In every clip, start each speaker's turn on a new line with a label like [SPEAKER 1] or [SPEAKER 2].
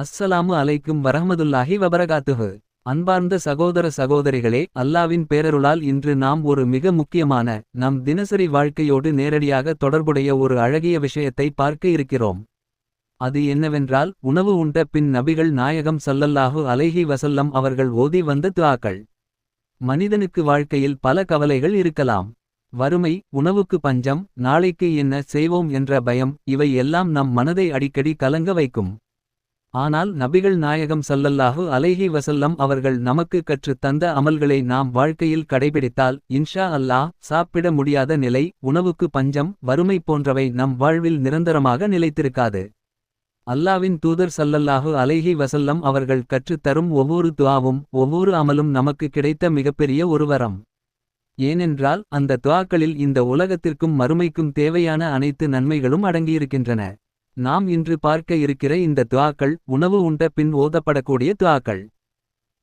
[SPEAKER 1] அஸ்ஸலாமு அலைக்கும் வரஹ்மதுல்லாஹி வபரகாத்துஹு. அன்பார்ந்த சகோதர சகோதரிகளே, அல்லாவின் பேரருளால் இன்று நாம் ஒரு மிக முக்கியமான, நம் தினசரி வாழ்க்கையோடு நேரடியாக தொடர்புடைய ஒரு அழகிய விஷயத்தை பார்க்க இருக்கிறோம். அது என்னவென்றால், உணவு உண்ட பின் நபிகள் நாயகம் ஸல்லல்லாஹு அலைஹி வஸல்லம் அவர்கள் ஓதி வந்த துஆக்கள். மனிதனுக்கு வாழ்க்கையில் பல கவலைகள் இருக்கலாம். வறுமை, உணவுக்கு பஞ்சம், நாளைக்கு என்ன செய்வோம் என்ற பயம், இவை எல்லாம் நம் மனதை அடிக்கடி கலங்க வைக்கும். ஆனால் நபிகள் நாயகம் ஸல்லல்லாஹு அலைஹி வஸல்லம் அவர்கள் நமக்கு கற்றுத் தந்த அமல்களை நாம் வாழ்க்கையில் கடைபிடித்தால், இன்ஷா அல்லாஹ், சாப்பிட முடியாத நிலை, உணவுக்கு பஞ்சம், வறுமை போன்றவை நம் வாழ்வில் நிரந்தரமாக நிலைத்திருக்காது. அல்லாவின் தூதர் ஸல்லல்லாஹு அலைஹி வஸல்லம் அவர்கள் கற்றுத் தரும் ஒவ்வொரு துஆவும், ஒவ்வொரு அமலும் நமக்கு கிடைத்த மிகப்பெரிய ஒரு வரம். ஏனென்றால், அந்த துஆக்களில் இந்த உலகத்திற்கும் மறுமைக்கும் தேவையான அனைத்து நன்மைகளும் அடங்கியிருக்கின்றன. நாம் இன்று பார்க்க இருக்கிற இந்த துஆக்கள், உணவு உண்ட பின் ஓதப்படக்கூடிய துஆக்கள்.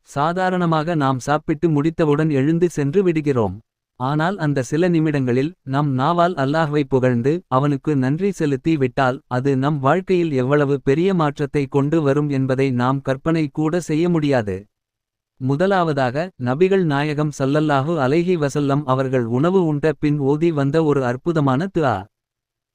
[SPEAKER 1] சாதாரணமாக நாம் சாப்பிட்டு முடித்தவுடன் எழுந்து சென்று விடுகிறோம். ஆனால் அந்த சில நிமிடங்களில், நம் நாவால் அல்லாஹ்வை புகழ்ந்து, அவனுக்கு நன்றி செலுத்தி விட்டால், அது நம் வாழ்க்கையில் எவ்வளவு பெரிய மாற்றத்தை கொண்டு வரும் என்பதை நாம் கற்பனை கூட செய்ய முடியாது. முதலாவதாக, நபிகள் நாயகம் ஸல்லல்லாஹு அலைஹி வஸல்லம் அவர்கள் உணவு உண்ட பின் ஓதி வந்த ஒரு அற்புதமான துஆ.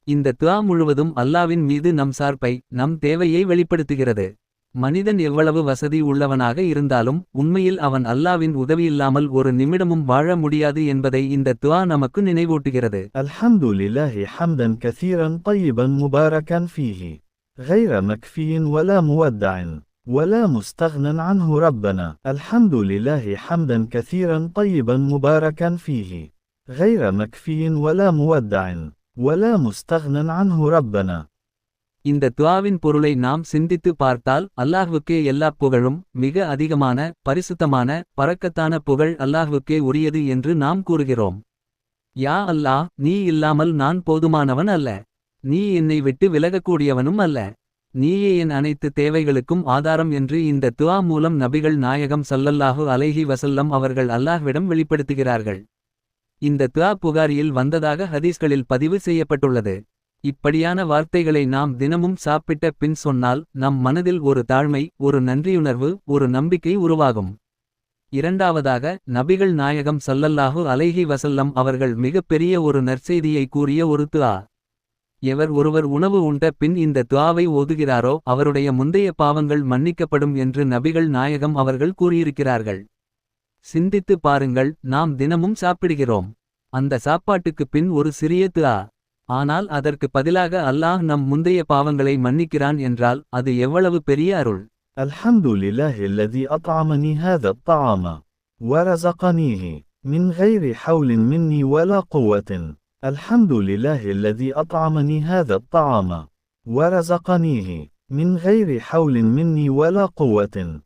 [SPEAKER 1] இந்த துஆ முழுவதும் அல்லாவின் மீது நம் சார்பை, நம் தேவையை வெளிப்படுத்துகிறது. மனிதன் எவ்வளவு வசதி உள்ளவனாக இருந்தாலும், உண்மையில் அவன் அல்லாவின் உதவியில்லாமல் ஒரு நிமிடமும் வாழ முடியாது என்பதை இந்த துஆ நமக்கு நினைவூட்டுகிறது.
[SPEAKER 2] அல்ஹம்துலில்லாஹி ஹம்தன் கஸீரன் طيبًا مباركًا فيه غير مكفي ولا مودع ولا مستغنى عنه ربنا. الحمد لله حمدًا كثيرًا طيبًا مباركًا فيه غير مكفي ولا مودع ولا مستغنى عنه ربنا.
[SPEAKER 1] இந்த துஆவின் பொருளை நாம் சிந்தித்து பார்த்தால், அல்லாஹ்வுக்கே எல்லா புகழும், மிக அதிகமான, பரிசுத்தமான, பரக்கத்தான புகழ் அல்லாஹ்வுக்கே உரியது என்று நாம் கூறுகிறோம். யா அல்லாஹ், நீ இல்லாமல் நான் போதுமானவன் அல்ல. நீ என்னை விட்டு விலகக்கூடியவனும் அல்ல. நீயே என் அனைத்து தேவைகளுக்கும் ஆதாரம் என்று இந்த துஆ மூலம் நபிகள் நாயகம் ஸல்லல்லாஹு அலைஹி வஸல்லம் அவர்கள் அல்லாஹ்விடம் வெளிப்படுத்துகிறார்கள். இந்த துஆ புகாரியில் வந்ததாக ஹதீஸ்களில் பதிவு செய்யப்பட்டுள்ளது. இப்படியான வார்த்தைகளை நாம் தினமும் சாப்பிட்ட பின் சொன்னால், நம் மனதில் ஒரு தாழ்மை, ஒரு நன்றியுணர்வு, ஒரு நம்பிக்கை உருவாகும். இரண்டாவதாக, நபிகள் நாயகம் ஸல்லல்லாஹு அலைஹி வஸல்லம் அவர்கள் மிகப் பெரிய ஒரு நற்செய்தியை கூறிய ஒரு துஆ. எவர் ஒருவர் உணவு உண்ட பின் இந்த துஆவை ஓதுகிறாரோ, அவருடைய முந்தைய பாவங்கள் மன்னிக்கப்படும் என்று நபிகள் நாயகம் அவர்கள் கூறியிருக்கிறார்கள். சிந்தித்து பாருங்கள், நாம் தினமும் சாப்பிடுகிறோம். அந்த சாப்பாட்டுக்குப் பின் ஒரு சிறிய துஆ. ஆனால் அதற்கு பதிலாக அல்லாஹ் நம் முந்தைய பாவங்களை மன்னிக்கிறான் என்றால், அது எவ்வளவு பெரிய அருள்.
[SPEAKER 2] அல்ஹம்துலில்லாஹி الذي أطعمني هذا الطعام ورزقنيه من غير حول مني ولا قوة. الحمد لله الذي أطعمني هذا الطعام ورزقنيه من غير حول مني ولا قوة.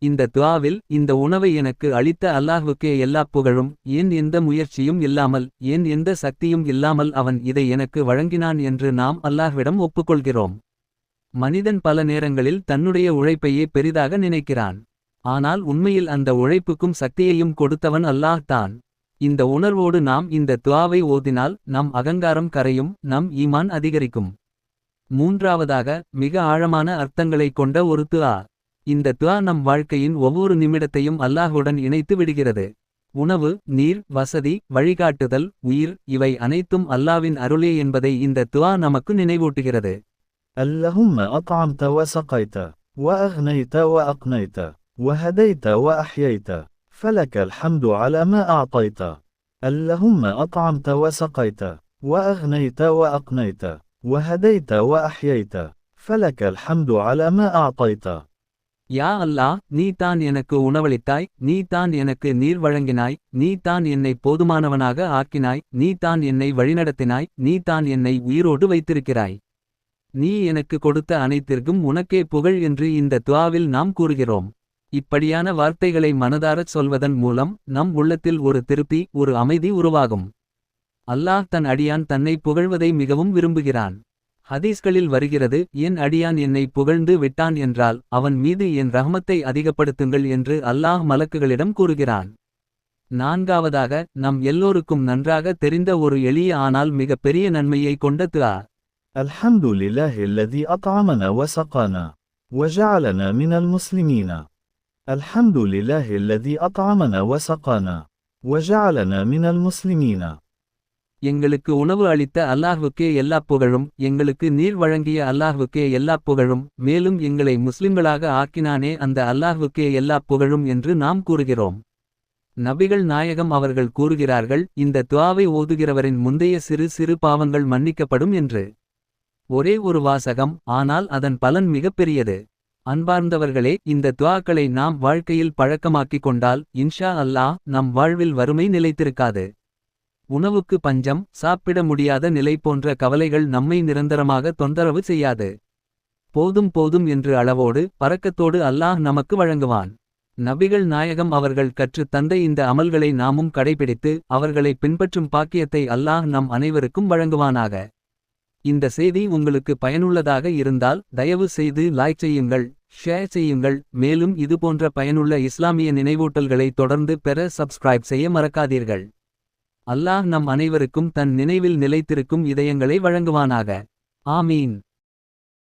[SPEAKER 1] இந்த துஆவில், இந்த உணவை எனக்கு அளித்த அல்லாஹ்வுக்கே எல்லா புகழும், ஏன் எந்த முயற்சியும் இல்லாமல், ஏன் எந்த சக்தியும் இல்லாமல் அவன் இதை எனக்கு வழங்கினான் என்று நாம் அல்லாஹ்விடம் ஒப்புக்கொள்கிறோம். மனிதன் பல நேரங்களில் தன்னுடைய உழைப்பையே பெரிதாக நினைக்கிறான். ஆனால் உண்மையில் அந்த உழைப்புக்கும் சக்தியையும் கொடுத்தவன் அல்லாஹ் தான். இந்த உணர்வோடு நாம் இந்த துஆவை ஓதினால், நம் அகங்காரம் கரையும், நம் ஈமான் அதிகரிக்கும். மூன்றாவதாக, மிக ஆழமான அர்த்தங்களைக் கொண்ட ஒரு துஆ. இந்த துஆ நம் வாழ்க்கையின் ஒவ்வொரு நிமிடத்தையும் அல்லாஹ்வுடன் இணைத்து விடுகிறது. உணவு, நீர், வசதி, வழிகாட்டுதல், உயிர், இவை அனைத்தும் அல்லாவின் அருளே என்பதை இந்த துஆ நமக்கு நினைவூட்டுகிறது.
[SPEAKER 2] اللهم أطعمت وسقيت وأغنيت وأقنيت وهديت وأحييت فلك الحمد على ما أعطيت. اللهم أطعمت وسقيت وأغنيت وأقنيت وهديت وأحييت فلك الحمد على ما أعطيت.
[SPEAKER 1] யா அல்லாஹ், நீ தான் எனக்கு உணவளித்தாய், நீ தான் எனக்கு நீர் வழங்கினாய், நீ தான் என்னை போதுமானவனாக ஆக்கினாய், நீ தான் என்னை வழிநடத்தினாய், நீ தான் என்னை உயிரோடு வைத்திருக்கிறாய். நீ எனக்கு கொடுத்த அனைத்திற்கும் உனக்கே புகழ் என்று இந்த துஆவில் நாம் கூறுகிறோம். இப்படியான வார்த்தைகளை மனதாரச் சொல்வதன் மூலம், நம் உள்ளத்தில் ஒரு திருப்தி, ஒரு அமைதி உருவாகும். அல்லாஹ் தன் அடியான் தன்னை புகழ்வதை மிகவும் விரும்புகிறான். ஹதீஸ்களில் வருகிறது, என் அடியான் என்னை புகழ்ந்து விட்டான் என்றால், அவன் மீது என் ரஹ்மத்தை அதிகப்படுத்துங்கள் என்று அல்லாஹ் மலக்குகளிடம் கூறுகிறான். நான்காவதாக, நம் எல்லோருக்கும் நன்றாக தெரிந்த ஒரு எளிய ஆனால் மிகப் பெரிய நன்மையை கொண்ட துஆ.
[SPEAKER 2] الحمد لله الذي أطعمنا وسقانا وجعلنا من المسلمين. الحمد لله الذي أطعمنا وسقانا وجعلنا من المسلمين.
[SPEAKER 1] எங்களுக்கு உணவு அளித்த அல்லாஹ்வுக்கே எல்லாப் புகழும், எங்களுக்கு நீர் வழங்கிய அல்லாஹ்வுக்கே எல்லாப் புகழும், மேலும் எங்களை முஸ்லிம்களாக ஆக்கினானே அந்த அல்லாஹ்வுக்கே எல்லாப் புகழும் என்று நாம் கூறுகிறோம். நபிகள் நாயகம் அவர்கள் கூறுகிறார்கள், இந்த துஆவை ஓதுகிறவரின் முந்தைய சிறு சிறு பாவங்கள் மன்னிக்கப்படும் என்று. ஒரே ஒரு வாசகம், ஆனால் அதன் பலன் மிகப் பெரியது. அன்பார்ந்தவர்களே, இந்த துஆக்களை நாம் வாழ்க்கையில் பழக்கமாக்கிக் கொண்டால் இன்ஷா அல்லாஹ் நம் வாழ்வில் வறுமை நிலைத்திருக்காது. உணவுக்கு பஞ்சம், சாப்பிட முடியாத நிலை போன்ற கவலைகள் நம்மை நிரந்தரமாக தொந்தரவு செய்யாது. போதும் போதும் என்று அளவோடு பரக்கத்தோடு அல்லாஹ் நமக்கு வழங்குவான். நபிகள் நாயகம் அவர்கள் கற்றுத் தந்த இந்த அமல்களை நாமும் கடைபிடித்து அவர்களை பின்பற்றும் பாக்கியத்தை அல்லாஹ் நம் அனைவருக்கும் வழங்குவானாக. இந்த செய்தி உங்களுக்கு பயனுள்ளதாக இருந்தால் தயவு செய்து லைக் செய்யுங்கள், ஷேர் செய்யுங்கள். மேலும் இதுபோன்ற பயனுள்ள இஸ்லாமிய நினைவூட்டல்களை தொடர்ந்து பெற சப்ஸ்கிரைப் செய்ய மறக்காதீர்கள். அல்லாஹ் நம் அனைவருக்கும் தன் நினைவில் நிலைத்திருக்கும் இதயங்களை வழங்குவானாக. ஆமீன்.